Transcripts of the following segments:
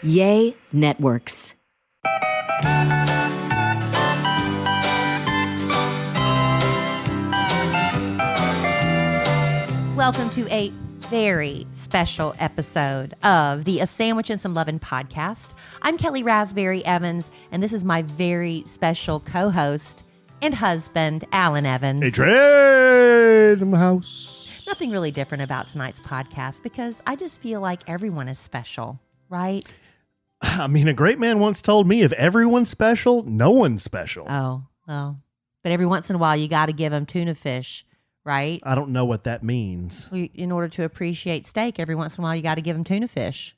Yay Networks. Welcome to a very special episode of the A Sandwich and Some Lovin' podcast. I'm Kellie Raspberry Evans, and this is my very special co-host and husband, Alan Evans. Hey, Trade in the house. Nothing really different about tonight's podcast because I just feel like everyone is special, right? I mean, a great man once told me if everyone's special, no one's special. Oh, well, but every once in a while you got to give them tuna fish, right? I don't know what that means. In order to appreciate steak, every once in a while you got to give them tuna fish.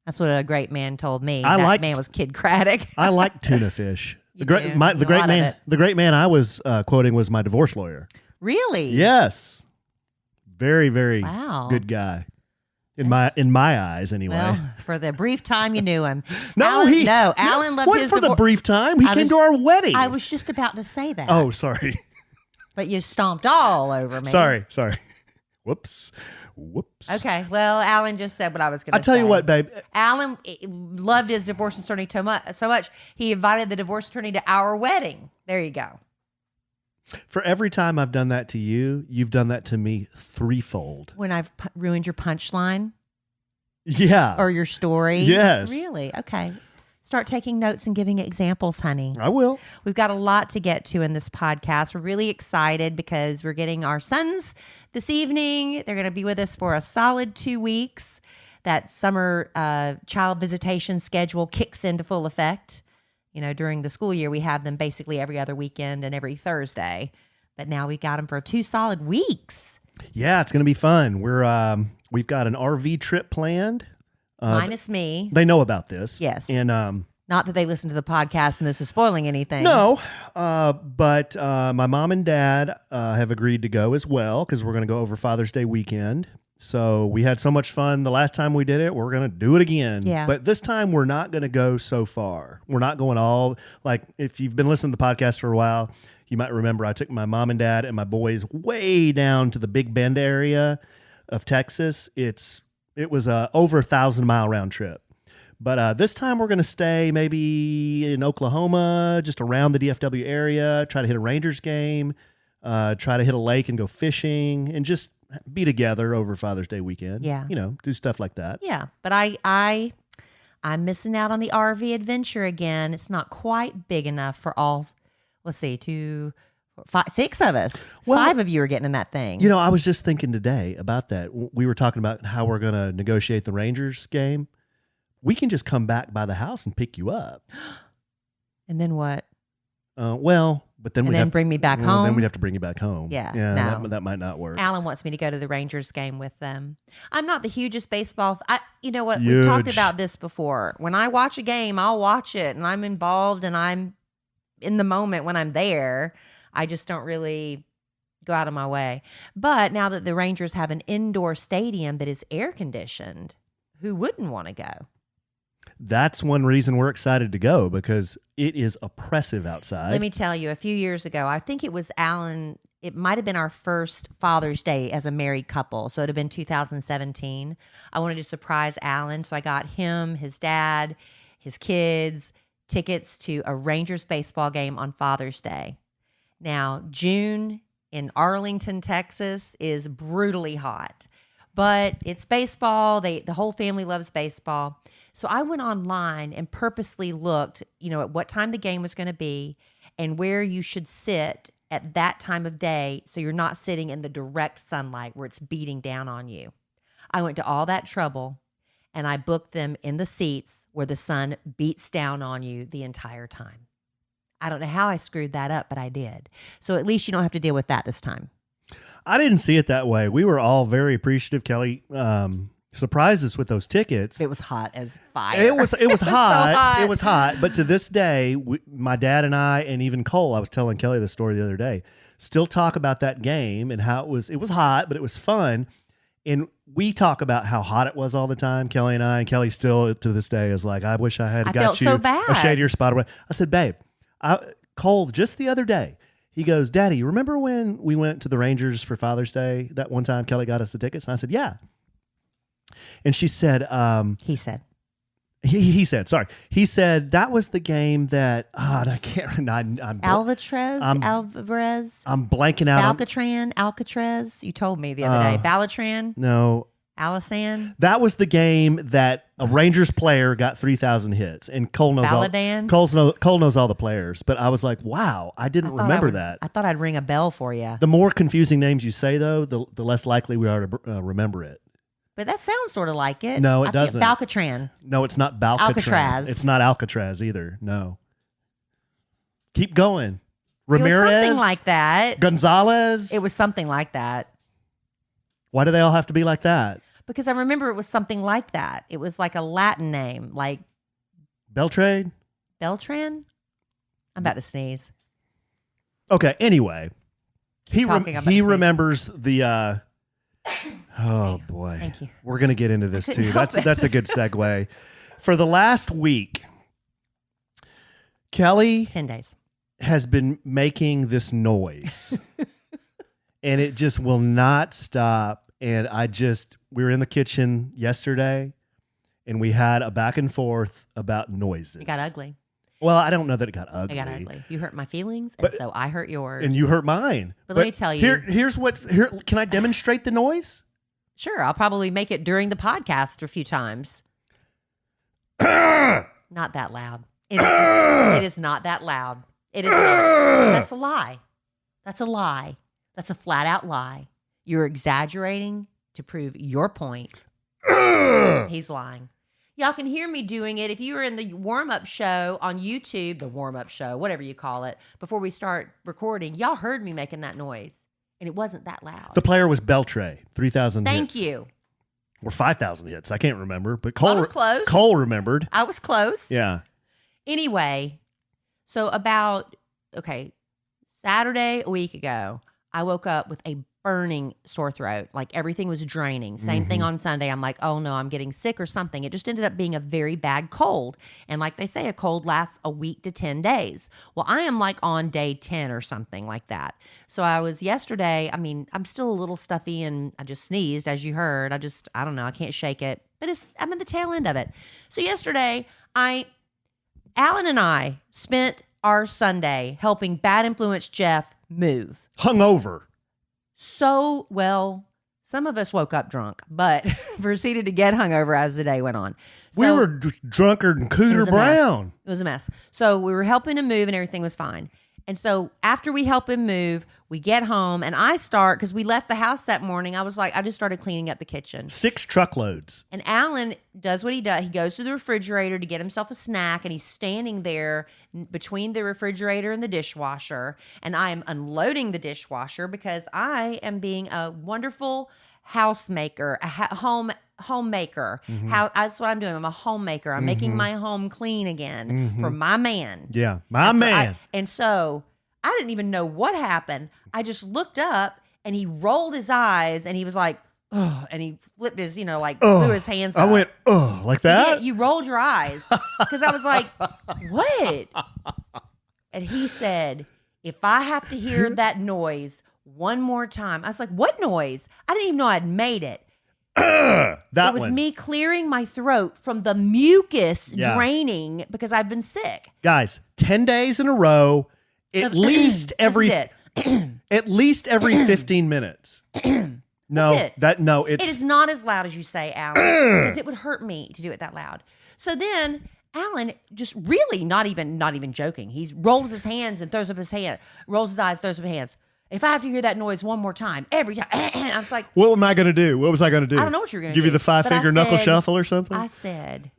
That's what a great man told me. That man was Kid Craddock. I like tuna fish. The great man I was quoting was my divorce lawyer. Really? Yes. Very, very wow. Good guy. In my eyes, anyway. Well, for the brief time you knew him. Alan loved his for the brief time. He came to our wedding. I was just about to say that. Oh, sorry. But you stomped all over me. Sorry. Whoops. Okay. Well, Alan just said what I was going to say. I'll tell you what, babe. Alan loved his divorce attorney so much, he invited the divorce attorney to our wedding. There you go. For every time I've done that to you, you've done that to me threefold. When I've ruined your punchline? Yeah. Or your story? Yes. Really? Okay. Start taking notes and giving examples, honey. I will. We've got a lot to get to in this podcast. We're really excited because we're getting our sons this evening. They're going to be with us for a solid 2 weeks. That summer child visitation schedule kicks into full effect. You know, during the school year, we have them basically every other weekend and every Thursday. But now we got them for 2 solid weeks. Yeah, it's going to be fun. We've got an RV trip planned. Minus me. They know about this. Yes. And not that they listen to the podcast and this is spoiling anything. No, but my mom and dad have agreed to go as well because we're going to go over Father's Day weekend. So we had so much fun the last time we did it. We're going to do it again. Yeah. But this time we're not going to go so far. We're not going all, like if you've been listening to the podcast for a while, you might remember I took my mom and dad and my boys way down to the Big Bend area of Texas. It was a over 1,000-mile round trip. But this time we're going to stay maybe in Oklahoma, just around the DFW area, try to hit a Rangers game, try to hit a lake and go fishing, and just be together over Father's Day weekend. Yeah. You know, do stuff like that. Yeah. But I'm missing out on the RV adventure again. It's not quite big enough for all, let's see, 2, 4, 5, 6 of us. Well, 5 of you are getting in that thing. You know, I was just thinking today about that. We were talking about how we're going to negotiate the Rangers game. We can just come back by the house and pick you up. And then what? But then we'd bring me back home? Then we'd have to bring you back home. Yeah. No. No. That might not work. Alan wants me to go to the Rangers game with them. I'm not the hugest baseball. You know what? Huge. We've talked about this before. When I watch a game, I'll watch it and I'm involved and I'm in the moment when I'm there. I just don't really go out of my way. But now that the Rangers have an indoor stadium that is air conditioned, who wouldn't want to go? That's one reason we're excited to go because it is oppressive outside. Let me tell you, a few years ago, I think it was Alan, it might have been our first Father's Day as a married couple. So it would have been 2017. I wanted to surprise Alan. So I got him, his dad, his kids, tickets to a Rangers baseball game on Father's Day. Now, June in Arlington, Texas is brutally hot, but it's baseball. The whole family loves baseball. So I went online and purposely looked, at what time the game was going to be and where you should sit at that time of day so you're not sitting in the direct sunlight where it's beating down on you. I went to all that trouble and I booked them in the seats where the sun beats down on you the entire time. I don't know how I screwed that up, but I did. So at least you don't have to deal with that this time. I didn't see it that way. We were all very appreciative. Kelly surprised us with those tickets. It was hot as fire. It was hot. So hot. It was hot. But to this day, my dad and I, and even Cole, I was telling Kelly the story the other day, still talk about that game and how it was hot, but it was fun. And we talk about how hot it was all the time, Kelly and I. And Kelly still to this day is like, I wish I had got you so bad. A shadier spot. I said, babe, Cole, just the other day, he goes, Daddy, you remember when we went to the Rangers for Father's Day that one time Kelly got us the tickets? And I said, yeah. And she said, he said, He said, sorry. He said that was the game that I can't. Alvarez. I'm blanking out. Alcatraz. You told me the other day. Balatran. No. Alisan. That was the game that a Rangers player got 3,000 hits, and Cole knows Cole knows all the players. But I was like, wow, I didn't remember that. I thought I'd ring a bell for you. The more confusing names you say, though, the less likely we are to remember it. But that sounds sort of like it. No, it doesn't. Balcatran. No, it's not Balcatran. Alcatraz. It's not Alcatraz either. No. Keep going. Ramirez. It was something like that. Gonzalez. It was something like that. Why do they all have to be like that? Because I remember it was something like that. It was like a Latin name, like Beltrade? Beltran? I'm about to sneeze. Okay, anyway. He remembers the oh boy. Thank you. We're going to get into this too. That's a good segue. For the last week, Kelly 10 days has been making this noise. And it just will not stop. And we were in the kitchen yesterday and we had a back and forth about noises. It got ugly. Well, I don't know that it got ugly. It got ugly. You hurt my feelings, and so I hurt yours. And you hurt mine. But let me tell you. Here's can I demonstrate the noise? Sure. I'll probably make it during the podcast a few times. Not that loud. It is not that loud. It is not. That's a lie. That's a lie. That's a flat out lie. You're exaggerating to prove your point. He's lying. Y'all can hear me doing it. If you were in the warm-up show on YouTube, the warm-up show, whatever you call it, before we start recording, y'all heard me making that noise. And it wasn't that loud. The player was Beltray, 3,000 hits. Thank you. Or 5,000 hits. I can't remember. But Cole, I was close. Cole remembered. I was close. Yeah. Anyway, so Saturday, a week ago, I woke up with a burning sore throat. Like everything was draining. Same thing on Sunday. I'm like, oh no, I'm getting sick or something. It just ended up being a very bad cold. And like they say, a cold lasts a week to 10 days. Well, I am like on day 10 or something like that. So I was yesterday, I'm still a little stuffy and I just sneezed, as you heard. I don't know. I can't shake it, but I'm at the tail end of it. So yesterday, Alan and I spent our Sunday helping Bad Influence Jeff move. Hungover. So, well, some of us woke up drunk, but proceeded to get hungover as the day went on. So, we were drunker than Cooter Brown. It was a mess. So we were helping him move and everything was fine. And so after we help him move, we get home and because we left the house that morning, I just started cleaning up the kitchen. 6 truckloads. And Alan does what he does. He goes to the refrigerator to get himself a snack and he's standing there between the refrigerator and the dishwasher. And I am unloading the dishwasher because I am being a wonderful housemaker, homemaker. That's what I'm doing. I'm a homemaker. I'm making my home clean again for my man. Yeah, my man. And so I didn't even know what happened. I just looked up and he rolled his eyes and he was like, oh, and he flipped his, blew his hands up. I went, oh, like that? Yeah, you rolled your eyes because I was like, what? And he said, if I have to hear that noise one more time. I was like, what noise? I didn't even know I'd made it. It was me clearing my throat from the mucus draining because I've been sick. Guys, 10 days in a row, at least every 15 minutes. It is not as loud as you say, Alan, because it would hurt me to do it that loud. So then Alan just really not even joking. He rolls his hands and throws up his hand, rolls his eyes, throws up his hands. If I have to hear that noise one more time, every time, I was like, what am I going to do? What was I going to do? I don't know what you're going to do. Give you the 5-finger knuckle shuffle or something? I said,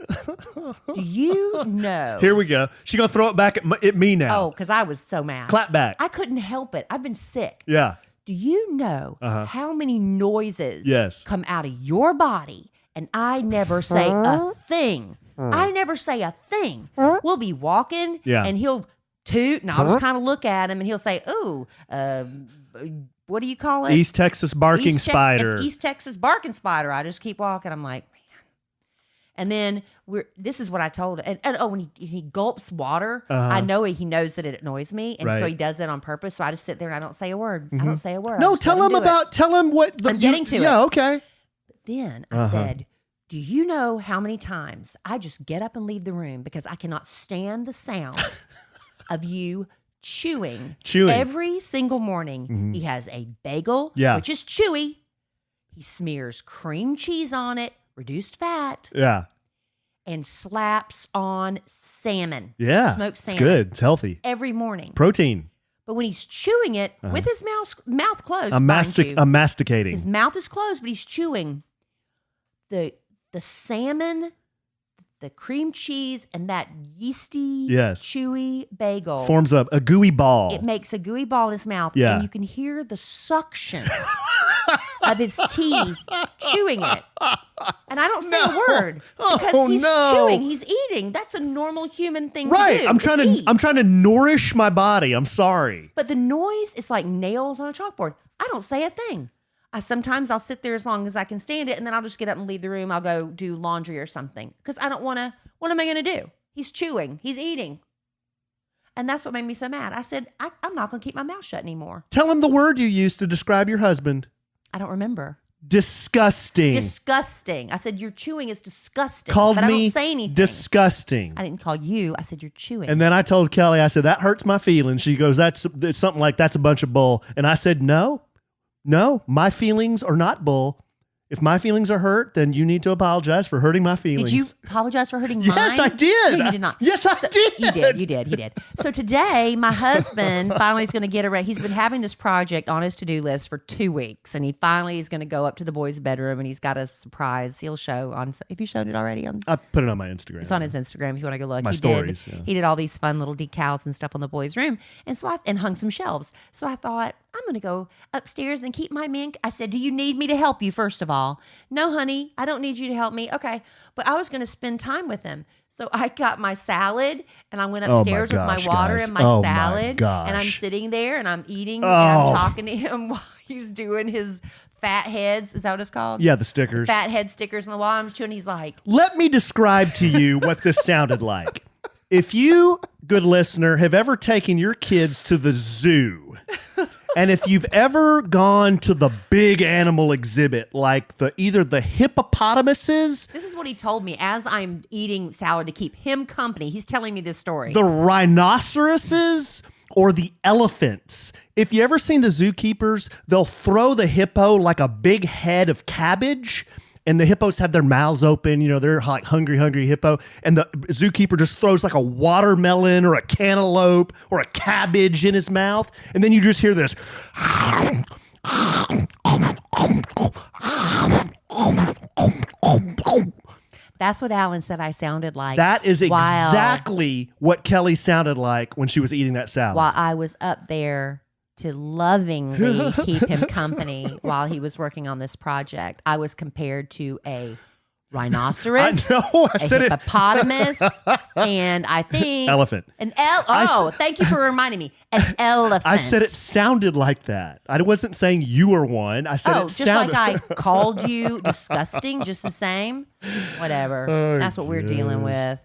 do you know? Here we go. She's going to throw it back at me now. Oh, because I was so mad. Clap back. I couldn't help it. I've been sick. Yeah. Do you know how many noises come out of your body? And I never say a thing. I never say a thing. We'll be walking and he'll toot, and I'll just kind of look at him, and he'll say, "Ooh, what do you call it? East Texas barking spider." East Texas barking spider. I just keep walking. I'm like, man. And then this is what I told him. And when he gulps water, I know he knows that it annoys me, and so he does it on purpose. So I just sit there and I don't say a word. I don't say a word. No, tell him what I'm getting to it. Yeah, okay. But then I said, Do you know how many times I just get up and leave the room because I cannot stand the sound of you chewing every single morning? Mm-hmm. He has a bagel, which is chewy. He smears cream cheese on it, reduced fat. Yeah. And slaps on salmon. Yeah. Smoked salmon. It's good. It's healthy. Every morning. Protein. But when he's chewing it with his mouth closed, I'm masticating. His mouth is closed, but he's chewing the salmon, the cream cheese, and that yeasty, chewy bagel. Forms a gooey ball. It makes a gooey ball in his mouth, Yeah. and you can hear the suction of his teeth chewing it. And I don't say a word because he's chewing, he's eating. That's a normal human thing to do. I'm trying to nourish my body. I'm sorry. But the noise is like nails on a chalkboard. I don't say a thing. Sometimes I'll sit there as long as I can stand it, and then I'll just get up and leave the room. I'll go do laundry or something because I don't want to. What am I going to do? He's chewing. He's eating. And that's what made me so mad. I said, I'm not going to keep my mouth shut anymore. Tell him the word you used to describe your husband. I don't remember. Disgusting. Disgusting. I said, your chewing is disgusting. Called but I me don't say anything. disgusting. I didn't call you. I said, you're chewing. And then I told Kelly, I said, that hurts my feelings. She goes, it's something like that's a bunch of bull. And I said, no, my feelings are not bull. If my feelings are hurt, then you need to apologize for hurting my feelings. Did you apologize for hurting mine? Yes, I did. No, you did not. Yes, I did. You did. So today, my husband finally is going to get around. He's been having this project on his to-do list for 2 weeks, and he finally is going to go up to the boys' bedroom, and he's got a surprise. He'll show on. Have you showed it already? I put it on my Instagram. It's on his Instagram if you want to go look. My stories. Yeah. He did all these fun little decals and stuff on the boys' room, and and hung some shelves. So I thought, I'm going to go upstairs and keep my mink. I said, do you need me to help you, first of all? No, honey, I don't need you to help me. Okay. But I was going to spend time with him. So I got my salad and I went upstairs with my water and my salad. And I'm sitting there and I'm eating and I'm talking to him while he's doing his fat heads. Is that what it's called? Yeah, the stickers. Fat head stickers on the wall. I'm chewing. He's like, let me describe to you what this sounded like. If you, good listener, have ever taken your kids to the zoo, and if you've ever gone to the big animal exhibit, like either the hippopotamuses. This is what he told me as I'm eating salad to keep him company. He's telling me this story. The rhinoceroses or the elephants. If you ever seen the zookeepers, they'll throw the hippo like a big head of cabbage. And the hippos have their mouths open, they're like hungry hippo. And the zookeeper just throws like a watermelon or a cantaloupe or a cabbage in his mouth. And then you just hear this. That's what Alan said I sounded like. That is exactly what Kelly sounded like when she was eating that salad. While I was up there to lovingly keep him company while he was working on this project. I was compared to a rhinoceros, a hippopotamus, and I think elephant. Thank you for reminding me. An elephant. I said it sounded like that. I wasn't saying you were one. I said it just sounded like I called you disgusting, just the same. Whatever. That's what we're dealing with.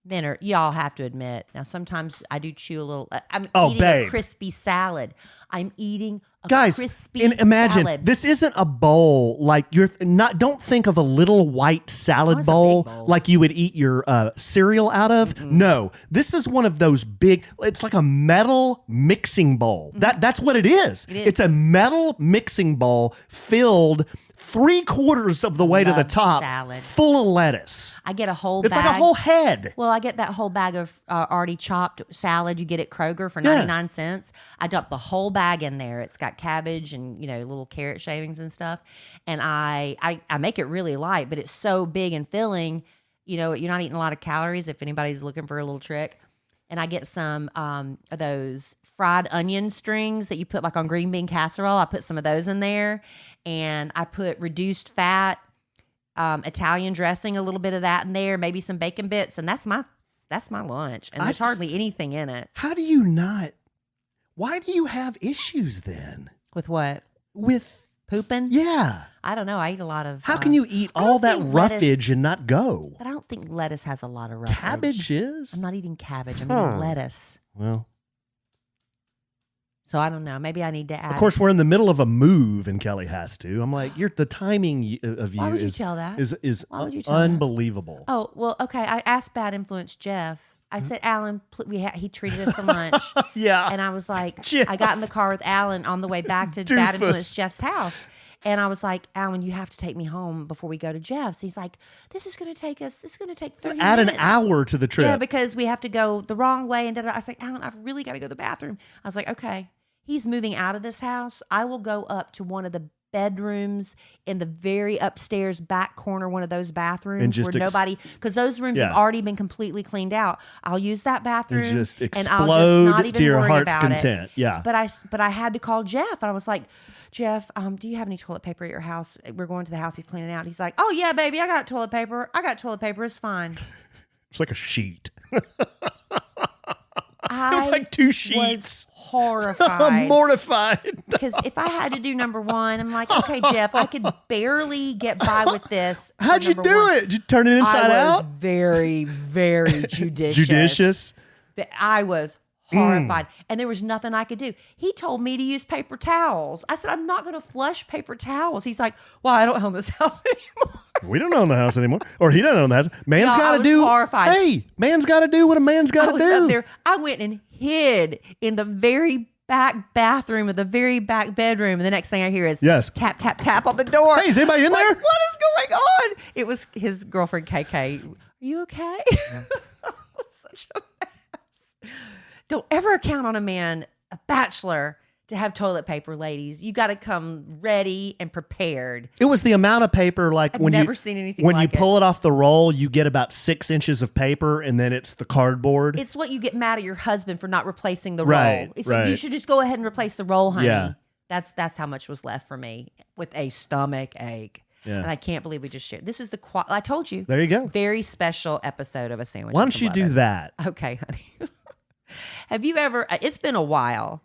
Men y'all have to admit. Now, sometimes I do chew a little. I'm eating a crispy salad. I'm eating a crispy imagine, salad. This isn't a bowl like don't think of a little white salad bowl like you would eat your cereal out of. Mm-hmm. No, this is one of those big, it's like a metal mixing bowl. Mm-hmm. That's what it is. It's a metal mixing bowl filled 3/4 of the way to the top, full of lettuce. I get a whole bag. It's like a whole head. Well, I get that whole bag of already chopped salad you get at Kroger for 99 cents. I dump the whole bag in there. It's got cabbage and, little carrot shavings and stuff. And I make it really light, but it's so big and filling. You're not eating a lot of calories if anybody's looking for a little trick. And I get some of those fried onion strings that you put like on green bean casserole. I put some of those in there. And I put reduced fat, Italian dressing, a little bit of that in there, maybe some bacon bits, and that's my lunch. And there's hardly anything in it. How do you not? Why do you have issues then? With what? With pooping? Yeah. I don't know. I eat a lot of. How can you eat all that roughage and not go? But I don't think lettuce has a lot of roughage. Cabbage is. I'm not eating cabbage. I'm eating lettuce. Well. So I don't know. Maybe I need to add. Of course, we're in the middle of a move, and Kelly has to. I'm like, the timing of you Why would you is tell that? is Why would you tell that? unbelievable. Oh, well, okay. I asked Bad Influence Jeff. I said, Alan, he treated us to lunch. Yeah. And I was like, Jeff. I got in the car with Alan on the way back to Bad Influence Jeff's house. And I was like, Alan, you have to take me home before we go to Jeff's. He's like, this is going to take 30 Add minutes. an hour to the trip. Yeah, because we have to go the wrong way. And I was like, Alan, I've really got to go to the bathroom. I was like, okay, he's moving out of this house. I will go up to one of the bedrooms in the very upstairs back corner, one of those bathrooms And just where nobody, because those rooms have already been completely cleaned out. I'll use that bathroom and just explode and I'll just not even to your worry heart's about content. it. Yeah. But I had to call Jeff, and I was like, Jeff, do you have any toilet paper at your house? We're going to the house he's cleaning out. He's like, oh yeah, baby, I got toilet paper. It's fine. It's like a sheet. I It was like 2 sheets. was horrified. I'm mortified. Because if I had to do number one, I'm like, okay, Jeff, I could barely get by with this. for How'd you number do one. it? Did you turn it inside I was out? very, very judicious. Judicious? I was horrified. And there was nothing I could do. He told me to use paper towels. I said, I'm not going to flush paper towels. He's like, well, I don't own this house anymore. We don't own the house anymore. Or he doesn't own the house. Man's No, I got to was do. horrified. Hey, man's got to do what a man's got I to was do. up there. I went and hid in the very back bathroom of the very back bedroom. And the next thing I hear is Yes. tap, tap, tap on the door. Hey, is anybody in Like, there? what is going on? It was his girlfriend, KK. Are you okay? I was such a mess. Don't ever count on a man, a bachelor, to have toilet paper, ladies. You got to come ready and prepared. It was the amount of paper, like I've when never you seen anything when like you pull it off the roll, you get about 6 inches of paper, and then it's the cardboard. It's what you get mad at your husband for not replacing the Right, roll. It's right. like, you should just go ahead and replace the roll, honey. Yeah. That's how much was left for me with a stomach ache. Yeah. And I can't believe we just shared. This is I told you. There you go. Very special episode of A Sandwich. Why and don't Some you do Lovin'. that? Okay, honey. Have you ever, it's been a while,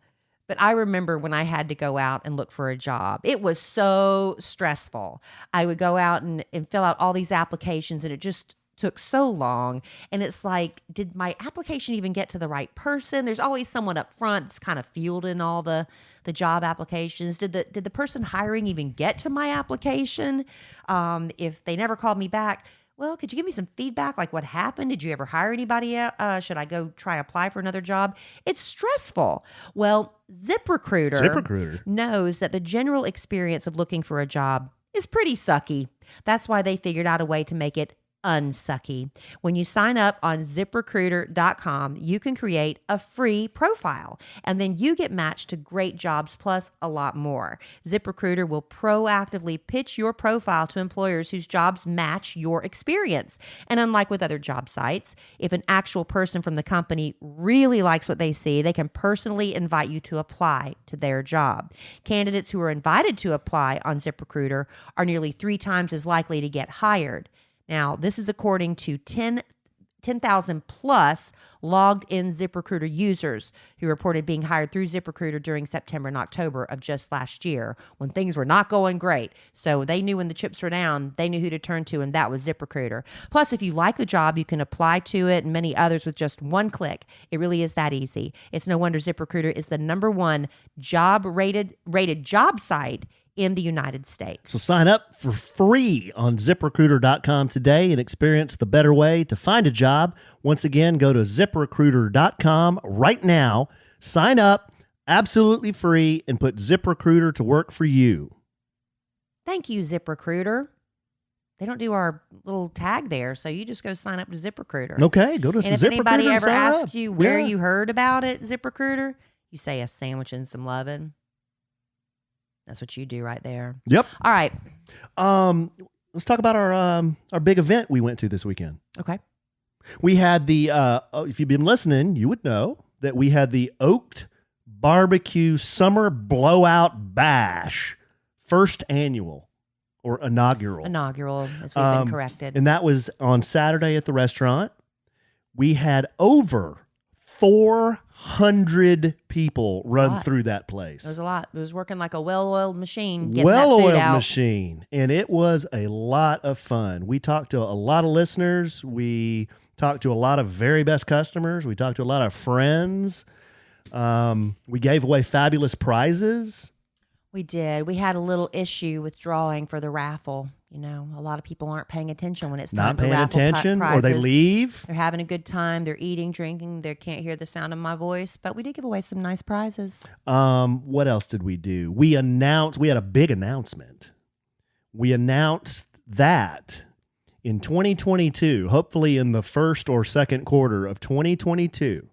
but I remember when I had to go out and look for a job. It was so stressful. I would go out and fill out all these applications, and it just took so long. And it's like, did my application even get to the right person? There's always someone up front that's kind of fielding all the job applications. Did the person hiring even get to my application? If they never called me back, well, could you give me some feedback? Like, what happened? Did you ever hire anybody else? Should I go try apply for another job? It's stressful. Well, ZipRecruiter knows that the general experience of looking for a job is pretty sucky. That's why they figured out a way to make it unsucky. When you sign up on ZipRecruiter.com, you can create a free profile, and then you get matched to great jobs plus a lot more. ZipRecruiter will proactively pitch your profile to employers whose jobs match your experience. And unlike with other job sites, if an actual person from the company really likes what they see, they can personally invite you to apply to their job. Candidates who are invited to apply on ZipRecruiter are nearly 3 times as likely to get hired. Now, this is according to 10,000 plus logged in ZipRecruiter users who reported being hired through ZipRecruiter during September and October of just last year when things were not going great. So they knew when the chips were down, they knew who to turn to, and that was ZipRecruiter. Plus, if you like the job, you can apply to it and many others with just one click. It really is that easy. It's no wonder ZipRecruiter is the #1 rated job site in the United States. So sign up for free on ZipRecruiter.com today and experience the better way to find a job. Once again, go to ZipRecruiter.com right now. Sign up absolutely free and put ZipRecruiter to work for you. Thank you, ZipRecruiter. They don't do our little tag there, so you just go sign up to ZipRecruiter. Okay, go to And if ZipRecruiter anybody and ever sign asks up. you where Yeah. you heard about it, ZipRecruiter, you say A Sandwich and Some Lovin'. That's what you do right there. Yep. All right. Let's talk about our big event we went to this weekend. Okay. We had the if you've been listening, you would know that we had the Oaked Barbecue Summer Blowout Bash, first annual or inaugural. Inaugural, as we've been corrected. And that was on Saturday at the restaurant. We had over 400 people run through that place. It was a lot. It was working like a well-oiled machine. Getting that food out. Machine. And it was a lot of fun. We talked to a lot of listeners. We talked to a lot of very best customers. We talked to a lot of friends. We gave away fabulous prizes. We did. We had a little issue with drawing for the raffle. You know, a lot of people aren't paying attention when it's time Not to paying raffle attention, or prizes. they leave. They're having a good time. They're eating, drinking. They can't hear the sound of my voice. But we did give away some nice prizes. What else did we do? We had a big announcement. We announced that in 2022, hopefully in the first or second quarter of 2022,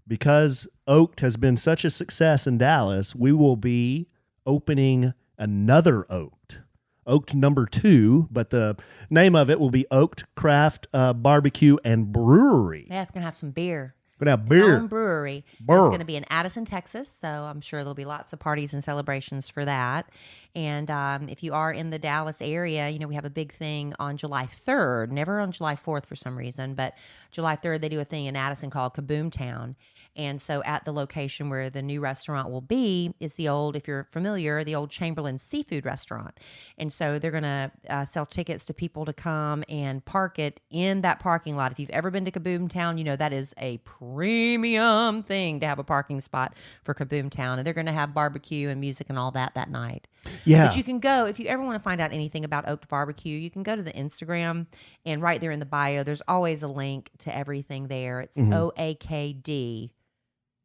because Oaked has been such a success in Dallas, we will be opening another Oaked number 2, but the name of it will be Oaked Craft Barbecue and Brewery. Yeah, it's going to have some beer. Gonna have beer. Its own brewery. Burr. It's going to be in Addison, Texas, so I'm sure there'll be lots of parties and celebrations for that. And if you are in the Dallas area, you know, we have a big thing on July 3rd, never on July 4th for some reason, but July 3rd, they do a thing in Addison called Kaboom Town. And so at the location where the new restaurant will be is the old, if you're familiar, the old Chamberlain Seafood Restaurant. And so they're going to sell tickets to people to come and park it in that parking lot. If you've ever been to Kaboom Town, you know that is a premium thing to have a parking spot for Kaboom Town. And they're going to have barbecue and music and all that night. Yeah. But you can go, if you ever want to find out anything about Oaked Barbecue, you can go to the Instagram, and right there in the bio, there's always a link to everything there. It's OAKD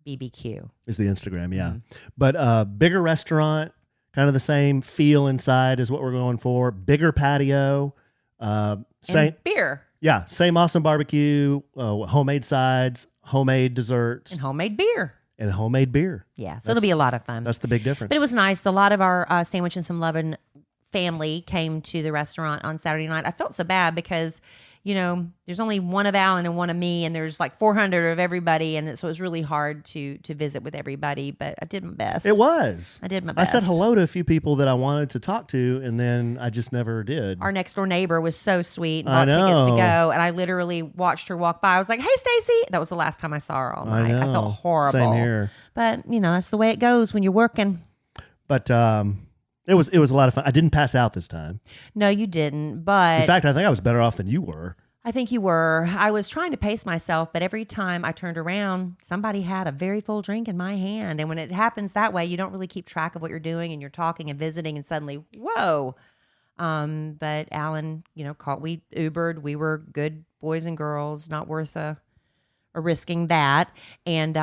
BBQ. Is the Instagram, yeah. But bigger restaurant, kind of the same feel inside is what we're going for. Bigger patio. And beer. Yeah, same awesome barbecue, homemade sides, homemade desserts. And homemade beer. And homemade beer. Yeah, so it'll be a lot of fun. That's the big difference. But it was nice. A lot of our Sandwich and Some Lovin' family came to the restaurant on Saturday night. I felt so bad because, you know, there's only one of Alan and one of me, and there's like 400 of everybody, and so it was really hard to visit with everybody, but I did my best. It was. I did my best. I said hello to a few people that I wanted to talk to, and then I just never did. Our next door neighbor was so sweet and bought tickets to go, and I literally watched her walk by. I was like, "Hey, Stacy!" That was the last time I saw her all night. I felt horrible. Same here. But you know, that's the way it goes when you're working. But it was a lot of fun. I didn't pass out this time. No, you didn't. But in fact, I think I was better off than you were. I think you were. I was trying to pace myself, but every time I turned around, somebody had a very full drink in my hand. And when it happens that way, you don't really keep track of what you're doing, and you're talking and visiting, and suddenly, whoa. But Alan, you know, we Ubered. We were good boys and girls, not worth a risking that. And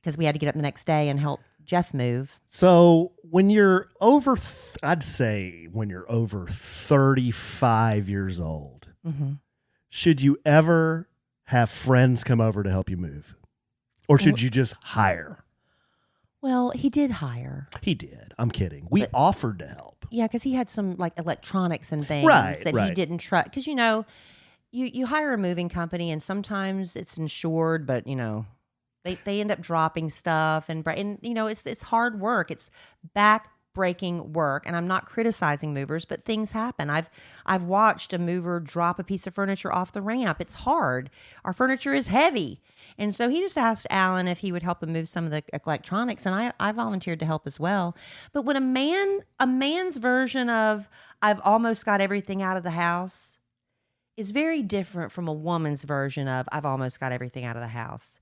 because we had to get up the next day and help Jeff move. So when you're over, I'd say when you're over 35 years old, should you ever have friends come over to help you move? Or should you just hire? Well, he did hire. He did. I'm kidding. We offered to help. Yeah, because he had some like electronics and things that he didn't trust. Because, you know, you hire a moving company and sometimes it's insured, but, you know, they end up dropping stuff. And you know, it's hard work. It's back-breaking work. And I'm not criticizing movers, but things happen. I've watched a mover drop a piece of furniture off the ramp. It's hard. Our furniture is heavy. And so he just asked Alan if he would help him move some of the electronics, and I volunteered to help as well. But when a man's version of I've almost got everything out of the house is very different from a woman's version of I've almost got everything out of the house.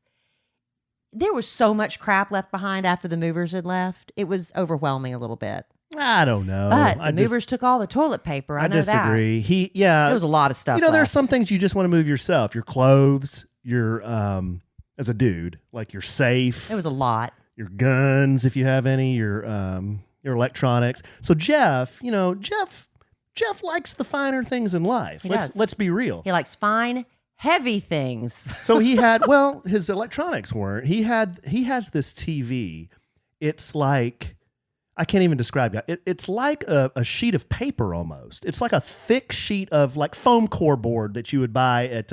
There was so much crap left behind after the movers had left. It was overwhelming a little bit. I don't know. But the movers took all the toilet paper. I know disagree. that. There was a lot of stuff. You know, there's left. some things you just want to move yourself. Your clothes, your as a dude, like your safe. There was a lot. Your guns, if you have any, your electronics. So Jeff likes the finer things in life. Let's be real. He likes fine, heavy things. So he had, his electronics weren't. He has this TV. It's like, I can't even describe it. It's like a sheet of paper almost. It's like a thick sheet of like foam core board that you would buy at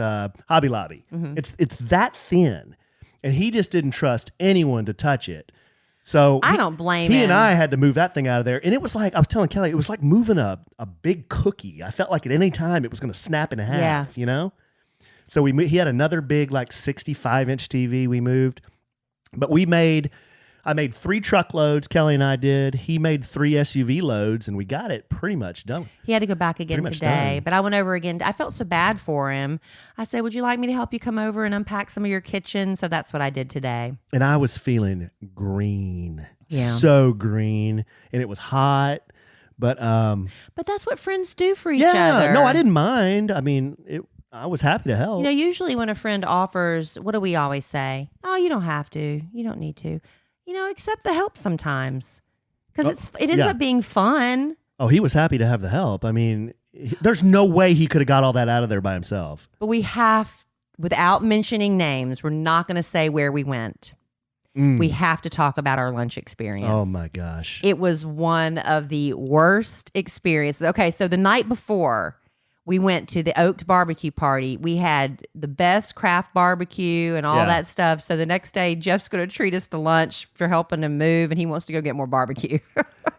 Hobby Lobby. Mm-hmm. It's that thin. And he just didn't trust anyone to touch it. So I don't blame him. He and I had to move that thing out of there. And it was like, I was telling Kelly, it was like moving a big cookie. I felt like at any time it was going to snap in half, you know? So he had another big like 65-inch TV we moved. But we made, I made 3 truckloads. Kelly and I did. He made 3 SUV loads, and we got it pretty much done. He had to go back again today, but I went over again. I felt so bad for him. I said, would you like me to help you come over and unpack some of your kitchen? So that's what I did today. And I was feeling green. Yeah. So green. And it was hot. But that's what friends do for each other. No, I didn't mind. I mean, I was happy to help. You know, usually when a friend offers, what do we always say? Oh, you don't have to. You don't need to. You know, accept the help sometimes. Because it ends up being fun. Oh, he was happy to have the help. I mean, there's no way he could have got all that out of there by himself. But we have, without mentioning names, we're not going to say where we went. We have to talk about our lunch experience. Oh my gosh. It was one of the worst experiences. Okay, so the night before we went to the Oaks barbecue party, we had the best craft barbecue and all that stuff. So the next day, Jeff's going to treat us to lunch for helping him move, and he wants to go get more barbecue.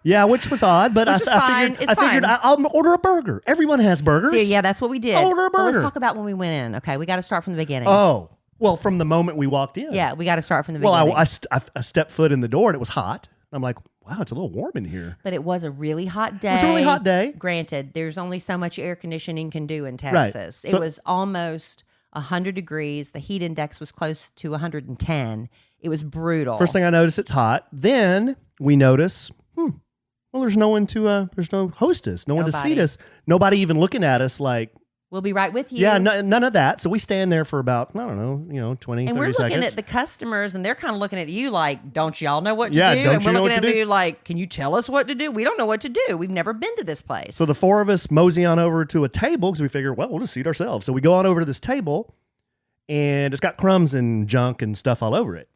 Yeah, which was odd, but I figured I'll order a burger. Everyone has burgers. So, yeah, that's what we did. I'll order a burger. Well, let's talk about when we went in. Okay, we got to start from the beginning. Oh. Well, from the moment we walked in. Yeah, we got to start from the beginning. Well, I stepped foot in the door and it was hot. I'm like, wow, it's a little warm in here. But it was a really hot day. It was a really hot day. Granted, there's only so much air conditioning can do in Texas. Right. It was almost 100 degrees. The heat index was close to 110. It was brutal. First thing I noticed, it's hot. Then we notice, well, there's no one there's no hostess, no one to seat us. Nobody even looking at us like, we'll be right with you. Yeah, none of that. So we stand there for about, I don't know, 20, 30 seconds. And we're looking at the customers, and they're kind of looking at you like, don't y'all know what to do? Don't and we're you know looking what to at do? you like, can you tell us what to do? We don't know what to do. We've never been to this place. So the 4 of us mosey on over to a table because we figure, well, we'll just seat ourselves. So we go on over to this table, and it's got crumbs and junk and stuff all over it.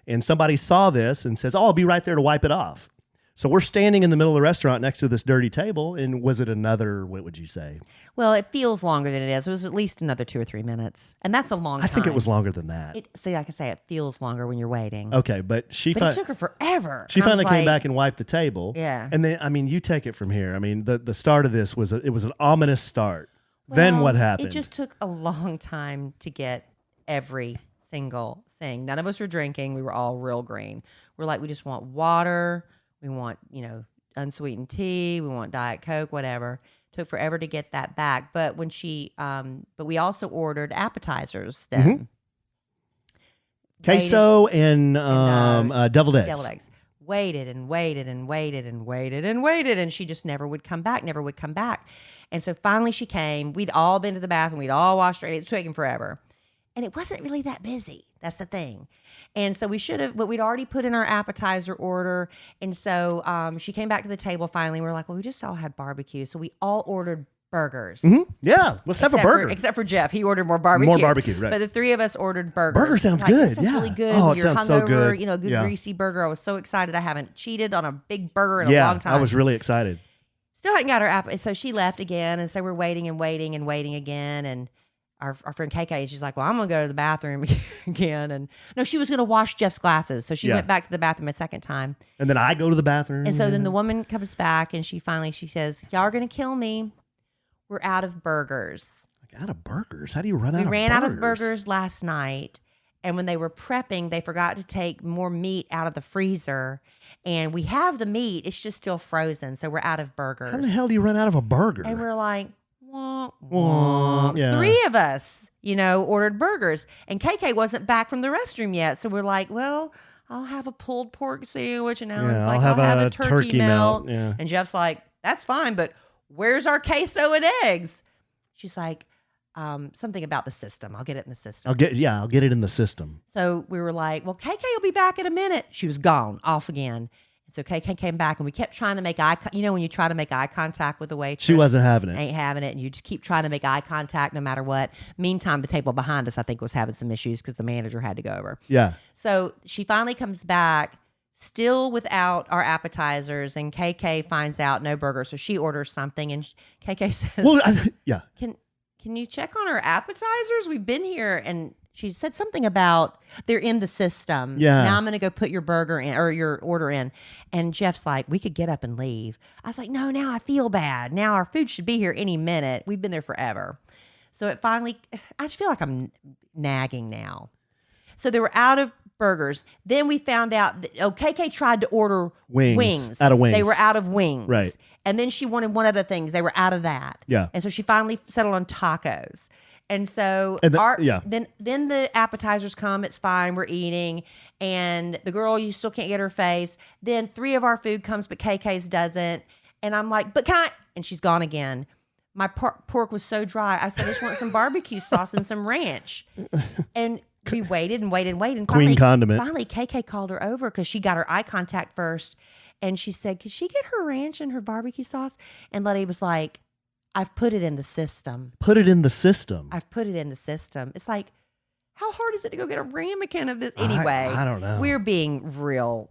And somebody saw this and says, I'll be right there to wipe it off. So we're standing in the middle of the restaurant next to this dirty table, and was it another, what would you say? Well, it feels longer than it is. It was at least another 2 or 3 minutes, and that's a long time. I think it was longer than that. Like I say, it feels longer when you're waiting. Okay, but it took her forever. She finally came back and wiped the table. Yeah. And then, I mean, you take it from here. I mean, the start of this was it was an ominous start. Then what happened? It just took a long time to get every single thing. None of us were drinking. We were all real green. We're like, we just want water. We want, unsweetened tea. We want Diet Coke, whatever. Took forever to get that back. But when but we also ordered appetizers then. Mm-hmm. Queso and deviled eggs. Deviled eggs. Waited and waited and waited and waited and waited. And she just never would come back, And so finally she came. We'd all been to the bathroom. We'd all washed her. It was taking forever. And it wasn't really that busy. That's the thing. And so we should have, but we'd already put in our appetizer order. And so she came back to the table finally. We were like, well, we just all had barbecue. So we all ordered burgers. Mm-hmm. Yeah, let's have a burger. Except for Jeff. He ordered more barbecue. More barbecue, right. But the 3 of us ordered burgers. Burger sounds good. That's really good. Oh, it sounds so good. Good greasy burger. I was so excited. I haven't cheated on a big burger in a long time. I was really excited. Still hadn't got her appetizer. So she left again. And so we're waiting and waiting and waiting again. And our friend KK, she's like, well, I'm going to go to the bathroom again. And no, she was going to wash Jeff's glasses. So she went back to the bathroom a second time. And then I go to the bathroom. And so then the woman comes back and she says, y'all are going to kill me. We're out of burgers. Like, out of burgers? How do you run out of burgers? We ran out of burgers last night. And when they were prepping, they forgot to take more meat out of the freezer. And we have the meat. It's just still frozen. So we're out of burgers. How the hell do you run out of a burger? And we're like, womp, womp. Yeah. 3 of us, ordered burgers. And KK wasn't back from the restroom yet. So we're like, well, I'll have a pulled pork sandwich. And Alan's like, I'll have a turkey melt. Yeah. And Jeff's like, that's fine, but where's our queso and eggs? She's like, something about the system. I'll get it in the system. I'll get it in the system. So we were like, well, KK will be back in a minute. She was gone, off again. And so KK came back, and we kept trying to make when you try to make eye contact with the waitress. She wasn't having it. Ain't having it. And you just keep trying to make eye contact no matter what. Meantime, the table behind us, I think, was having some issues because the manager had to go over. Yeah. So she finally comes back, still without our appetizers, and KK finds out no burger. So she orders something, and KK says, well, Can you check on our appetizers? We've been here. And she said something about they're in the system. Yeah. Now I'm going to go put your burger in or your order in. And Jeff's like, we could get up and leave. I was like, no, now I feel bad. Now our food should be here any minute. We've been there forever. So it finally, I just feel like I'm nagging now. So they were out of burgers. Then we found out that KK tried to order wings. Out of wings. They were out of wings. Right. And then she wanted one other thing. They were out of that. Yeah. And so she finally settled on tacos. And so then the appetizers come. It's fine. We're eating. And the girl, you still can't get her face. Then 3 of our food comes, but KK's doesn't. And I'm like, but can I? And she's gone again. My pork was so dry. I said, I just want some barbecue sauce and some ranch. And we waited and waited and waited. And Queen condiment. Finally, KK called her over because she got her eye contact first. And she said, could she get her ranch and her barbecue sauce? And Letty was like, I've put it in the system. Put it in the system. I've put it in the system. It's like, how hard is it to go get a ramekin of this? Anyway, I don't know. We're being real.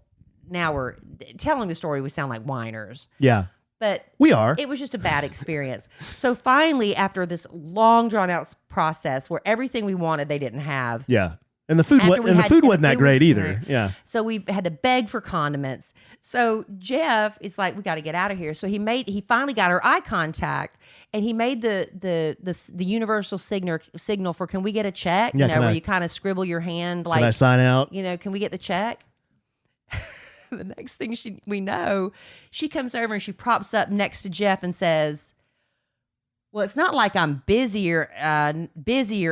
Now we're telling the story. We sound like whiners. Yeah. But we are. It was just a bad experience. So finally, after this long drawn out process where everything we wanted, they didn't have. Yeah. And the food wasn't that great either. Yeah. So we had to beg for condiments. So Jeff is like, we got to get out of here. So he finally got her eye contact, and he made the universal signal for, can we get a check? Yeah, where you kind of scribble your hand like, can I sign out? Can we get the check? The next thing we know, she comes over and she props up next to Jeff and says, well, it's not like I'm busy or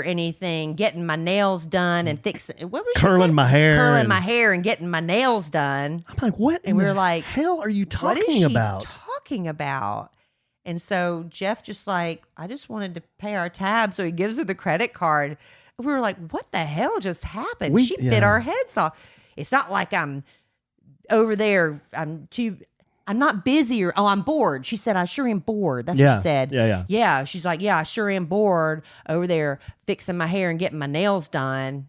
anything, getting my nails done and fixing. What was curling my hair and getting my nails done. I'm like, what? And we're like, hell are you talking what is she about? Talking about? And so Jeff just like, I just wanted to pay our tab, so he gives her the credit card. We were like, what the hell just happened? She bit our heads off. It's not like I'm over there. I'm not busy or, I'm bored. She said, I sure am bored. That's what she said. Yeah. She's like, yeah, I sure am bored over there fixing my hair and getting my nails done.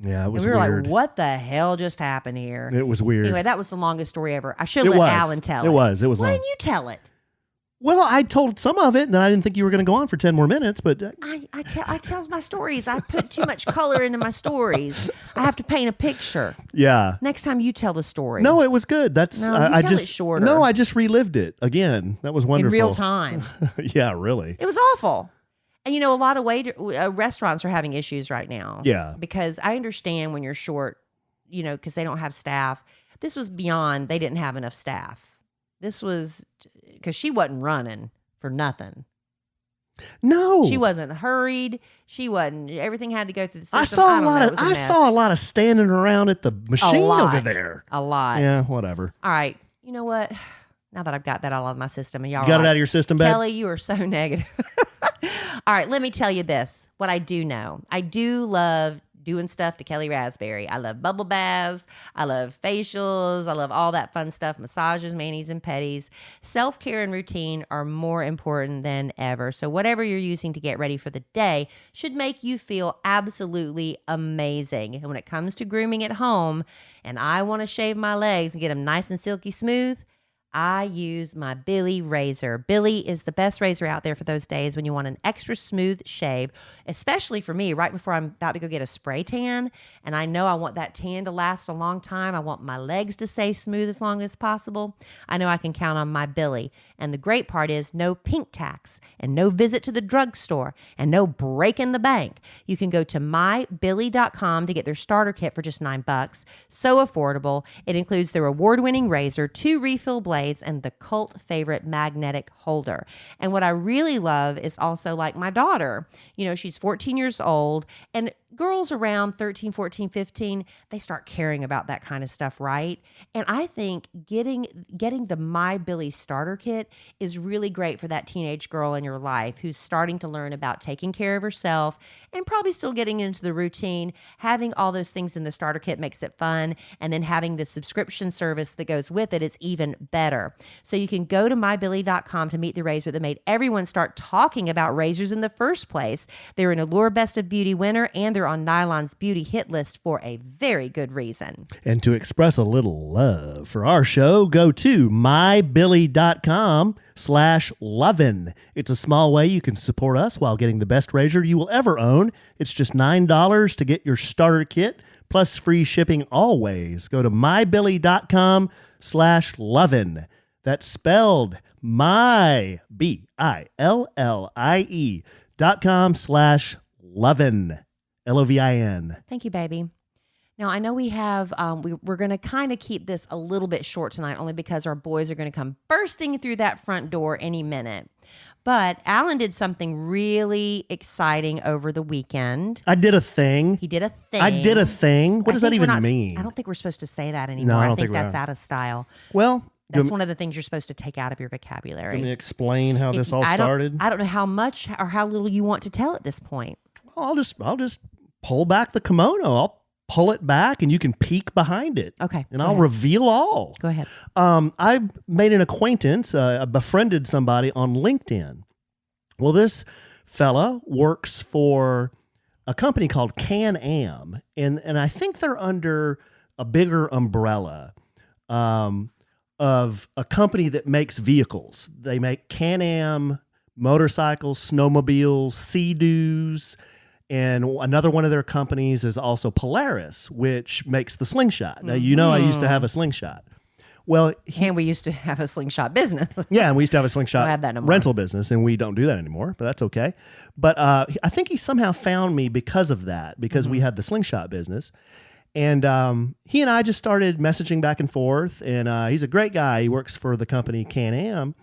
Yeah, it was weird. We were weird. like, what the hell just happened here? It was weird. Anyway, that was the longest story ever. I should have let Alan tell it. It was Why long. didn't you tell it? Well, I told some of it, and then I didn't think you were going to go on for 10 more minutes, but... I tell my stories. I put too much color into my stories. I have to paint a picture. Yeah. Next time you tell the story. No, it was good. That's I tell just it shorter. No, I just relived it again. That was wonderful. In real time. Yeah, really. It was awful. And a lot of restaurants are having issues right now. Yeah. Because I understand when you're short, because they don't have staff. This was beyond, they didn't have enough staff. This was because she wasn't running for nothing. No, she wasn't hurried. She wasn't. Everything had to go through the system. I saw a lot of standing around at the machine over there. A lot. Yeah, whatever. All right. You know what? Now that I've got that all out of my system, and y'all got it out of your system, babe? Kelly, you are so negative. All right, let me tell you this. What I do know, I do love doing stuff to Kelly Raspberry. I love bubble baths. I love facials. I love all that fun stuff. Massages, manis, and petties. Self-care and routine are more important than ever. So whatever you're using to get ready for the day should make you feel absolutely amazing. And when it comes to grooming at home, and I want to shave my legs and get them nice and silky smooth, I use MyBillie razor. Billie is the best razor out there for those days when you want an extra smooth shave, especially for me, right before I'm about to go get a spray tan. And I know I want that tan to last a long time. I want my legs to stay smooth as long as possible. I know I can count on MyBillie. And the great part is no pink tax and no visit to the drugstore and no breaking the bank. You can go to mybillie.com to get their starter kit for just $9. So affordable. It includes their award-winning razor, 2 refill blades, and the cult favorite magnetic holder. And what I really love is also like my daughter. She's 14 years old, and girls around 13, 14, 15, they start caring about that kind of stuff, right? And I think getting the MyBillie starter kit is really great for that teenage girl in your life who's starting to learn about taking care of herself and probably still getting into the routine. Having all those things in the starter kit makes it fun, and then having the subscription service that goes with it, it's even better. So you can go to mybillie.com to meet the razor that made everyone start talking about razors in the first place. They're an Allure Best of Beauty winner, and they're on Nylon's beauty hit list for a very good reason. And to express a little love for our show, go to mybillie.com/lovin. It's a small way you can support us while getting the best razor you will ever own. It's just $9 to get your starter kit, plus free shipping always. Go to mybillie.com/lovin. That's spelled MyBillie.com/lovin. LOVIN. Thank you, baby. Now, I know we have, we're going to kind of keep this a little bit short tonight, only because our boys are going to come bursting through that front door any minute. But Alan did something really exciting over the weekend. I did a thing. He did a thing. I did a thing. What does that even mean? I don't think we're supposed to say that anymore. No, I don't think think we that's are. out of style. Well, That's one of the things you're supposed to take out of your vocabulary. let me explain how this all I started. don't know how much or how little you want to tell at this point. I'll just pull back the kimono. I'll pull it back, and you can peek behind it. Okay, and go I'll ahead. reveal all. Go ahead. I made an acquaintance. I befriended somebody on LinkedIn. Well, this fella works for a company called Can-Am, and I think they're under a bigger umbrella of a company that makes vehicles. They make Can-Am motorcycles, snowmobiles, Sea-Doos, and another one of their companies is also Polaris, which makes the slingshot. Now, I used to have a slingshot. Well, And we used to have a slingshot business. yeah, and we used to have a slingshot Don't have that no more. rental business, and we don't do that anymore, but that's okay. But I think he somehow found me because of that, because we had the slingshot business. And he and I just started messaging back and forth, and he's a great guy. He works for the company Can-Am,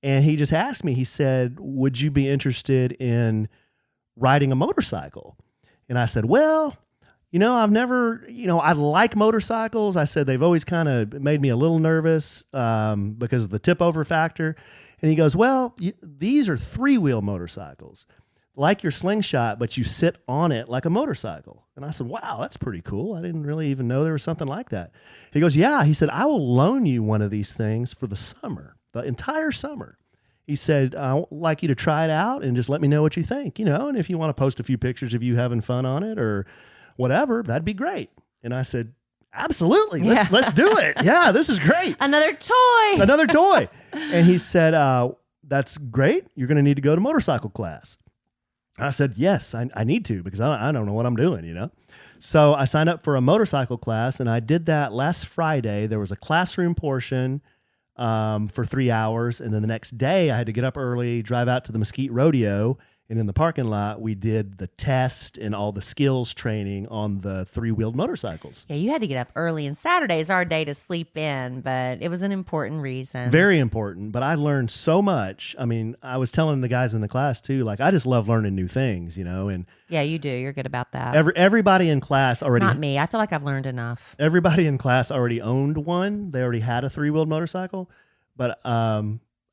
and he just asked me, he said, would you be interested in riding a motorcycle? And I said, well, I've never, I like motorcycles. I said, they've always kind of made me a little nervous because of the tip over factor. And he goes, well, these are 3-wheel motorcycles, like your slingshot, but you sit on it like a motorcycle. And I said, wow, that's pretty cool. I didn't really even know there was something like that. He goes, yeah. He said, I will loan you one of these things for the summer, the entire summer. He said, I'd like you to try it out and just let me know what you think, and if you want to post a few pictures of you having fun on it or whatever, that'd be great. And I said, absolutely. Let's do it. Yeah, this is great. Another toy. And he said, that's great. You're going to need to go to motorcycle class. And I said, yes, I need to, because I don't know what I'm doing, So I signed up for a motorcycle class, and I did that last Friday. There was a classroom portion for 3 hours. And then the next day I had to get up early, drive out to the Mesquite Rodeo. And in the parking lot, we did the test and all the skills training on the 3-wheeled motorcycles. Yeah, you had to get up early, and Saturday is our day to sleep in, but it was an important reason. Very important, but I learned so much. I mean, I was telling the guys in the class too, like, I just love learning new things, and yeah, you do. You're good about that. everybody in class already... Not me. I feel like I've learned enough. Everybody in class already owned one. They already had a 3-wheeled motorcycle, but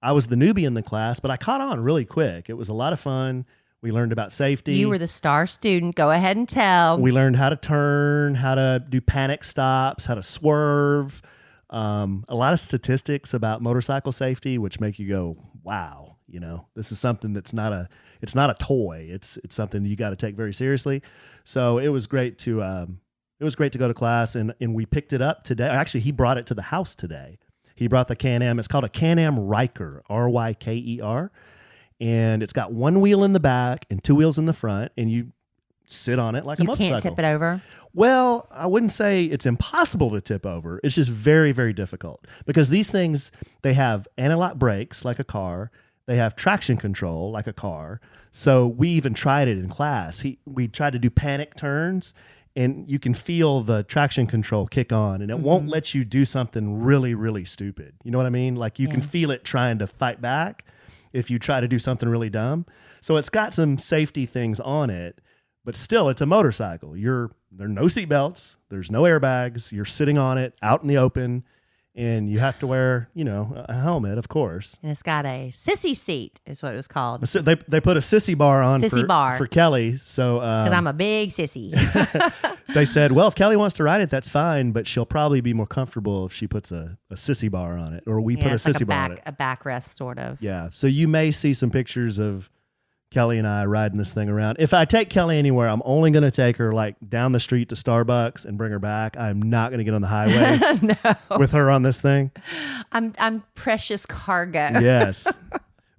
I was the newbie in the class, but I caught on really quick. It was a lot of fun. We learned about safety. You were the star student. Go ahead and tell. We learned how to turn, how to do panic stops, how to swerve. A lot of statistics about motorcycle safety, which make you go, wow, this is something that's it's not a toy. It's something you got to take very seriously. So it was great to go to class, and we picked it up today. Actually, he brought it to the house today. He brought the Can-Am. It's called a Can-Am Ryker, R-Y-K-E-R. And it's got 1 wheel in the back and 2 wheels in the front, and you sit on it like a motorcycle. You can't tip it over? Well, I wouldn't say it's impossible to tip over. It's just very, very difficult, because these things, they have anti-lock brakes like a car. They have traction control like a car. So we even tried it in class. We tried to do panic turns, and you can feel the traction control kick on, and it won't let you do something really, really stupid. You know what I mean? Like, you can feel it trying to fight back if you try to do something really dumb. So it's got some safety things on it, but still, it's a motorcycle. There are no seatbelts. There's no airbags. You're sitting on it out in the open, and you have to wear, a helmet, of course. And it's got a sissy seat, is what it was called. They put a sissy bar on for Kelly. So because I'm a big sissy. they said, well, if Kelly wants to ride it, that's fine, but she'll probably be more comfortable if she puts a sissy bar on it, or we put a sissy bar on it. A backrest, sort of. Yeah. So you may see some pictures of Kelly and I riding this thing around. If I take Kelly anywhere, I'm only going to take her like down the street to Starbucks and bring her back. I'm not going to get on the highway with her on this thing. I'm precious cargo. Yes.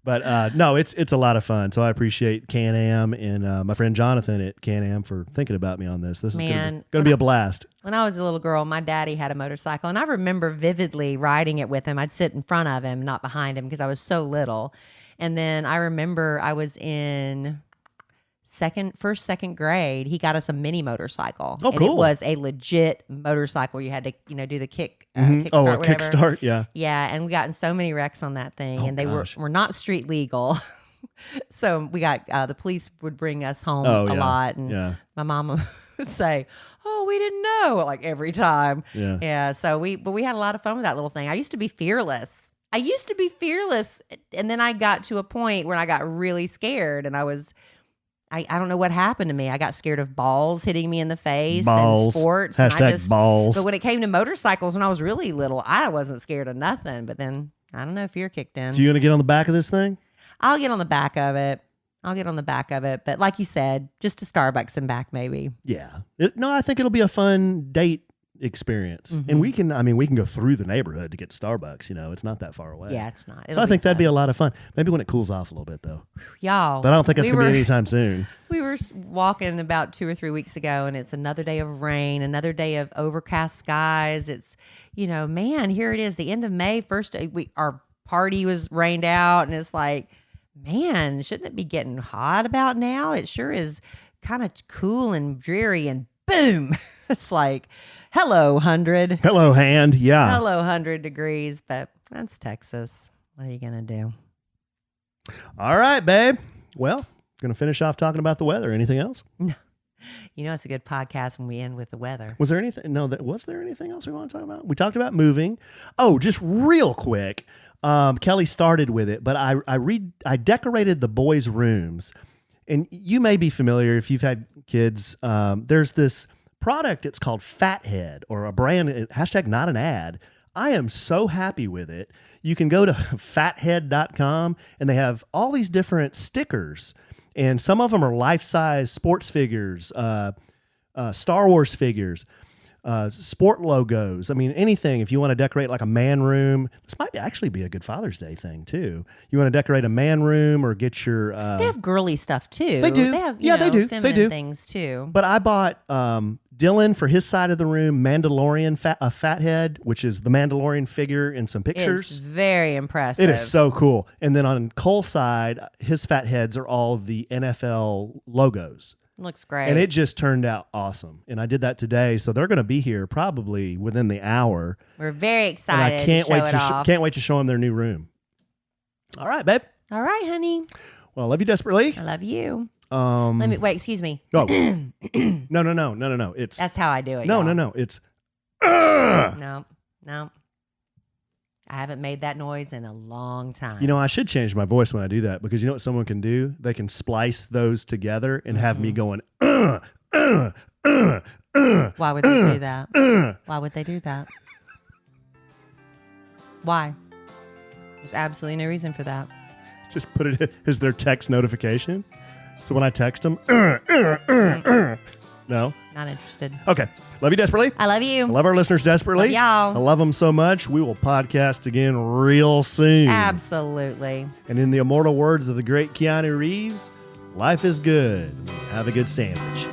But no, it's a lot of fun. So I appreciate Can-Am and my friend Jonathan at Can-Am for thinking about me on this. This is going to be a blast. When I was a little girl, my daddy had a motorcycle, and I remember vividly riding it with him. I'd sit in front of him, not behind him, because I was so little. And then I remember I was in second grade, he got us a mini motorcycle. Oh, and cool. It was a legit motorcycle. You had to, do the kickstart, Oh, a whatever. kickstart, yeah. Yeah, and we got in so many wrecks on that thing, Oh, and they gosh. were not street legal. So we got the police would bring us home Oh, a yeah. lot, and Yeah. my mom would say, "Oh, we didn't know," like every time. Yeah. So we had a lot of fun with that little thing. I used to be fearless. And then I got to a point where I got really scared, and I don't know what happened to me. I got scared of balls hitting me in the face and sports. Hashtag balls. But when it came to motorcycles, when I was really little, I wasn't scared of nothing. But then, I don't know, fear kicked in. So you going to get on the back of this thing? I'll get on the back of it. But like you said, just to Starbucks and back, maybe. Yeah. I think it'll be a fun date experience. Mm-hmm. And we can go through the neighborhood to get to Starbucks. It's not that far away. Yeah, it's not. So I think that'd be a lot of fun. Maybe when it cools off a little bit, though. Y'all. But I don't think that's going to be anytime soon. We were walking about 2 or 3 weeks ago, and it's another day of rain, another day of overcast skies. It's, man, here it is, the end of May. First, our party was rained out, and it's like, man, shouldn't it be getting hot about now? It sure is kind of cool and dreary, and boom, it's like, hello, 100. Hello, hand. Yeah. Hello, 100 degrees, but that's Texas. What are you going to do? All right, babe. Well, going to finish off talking about the weather. Anything else? No. It's a good podcast when we end with the weather. Was there anything? No, was there anything else we want to talk about? We talked about moving. Oh, just real quick. Kelly started with it, but I decorated the boys' rooms, and you may be familiar if you've had kids. There's this product. It's called Fathead, or a brand. Hashtag not an ad. I am so happy with it. You can go to fathead.com, and they have all these different stickers, and some of them are life-size sports figures, Star Wars figures. Sport logos. I mean, anything. If you want to decorate like a man room, this might actually be a good Father's Day thing too. You want to decorate a man room or get your. They have girly stuff too. They do. They have, they do. feminine They do things too. But I bought Dylan for his side of the room Mandalorian Fathead, which is the Mandalorian figure in some pictures. It's very impressive. It is so cool. And then on Cole's side, his Fatheads are all the NFL logos. Looks great. And it just turned out awesome. And I did that today. So they're going to be here probably within the hour. We're very excited. And I can't to wait to show them their new room. All right, babe. All right, honey. Well, I love you desperately. I love you. Let me wait. Excuse me. Oh. No. It's That's how I do it. no. It's No. I haven't made that noise in a long time. I should change my voice when I do that, because you know what someone can do? They can splice those together and have me going. Why would they do that? Why would they do that? Why? There's absolutely no reason for that. Just put it as their text notification. So when I text them, no. Not interested. Okay. Love you desperately. I love you. I love our listeners desperately. Love y'all. I love them so much. We will podcast again real soon. Absolutely. And in the immortal words of the great Keanu Reeves, life is good. Have a good sandwich.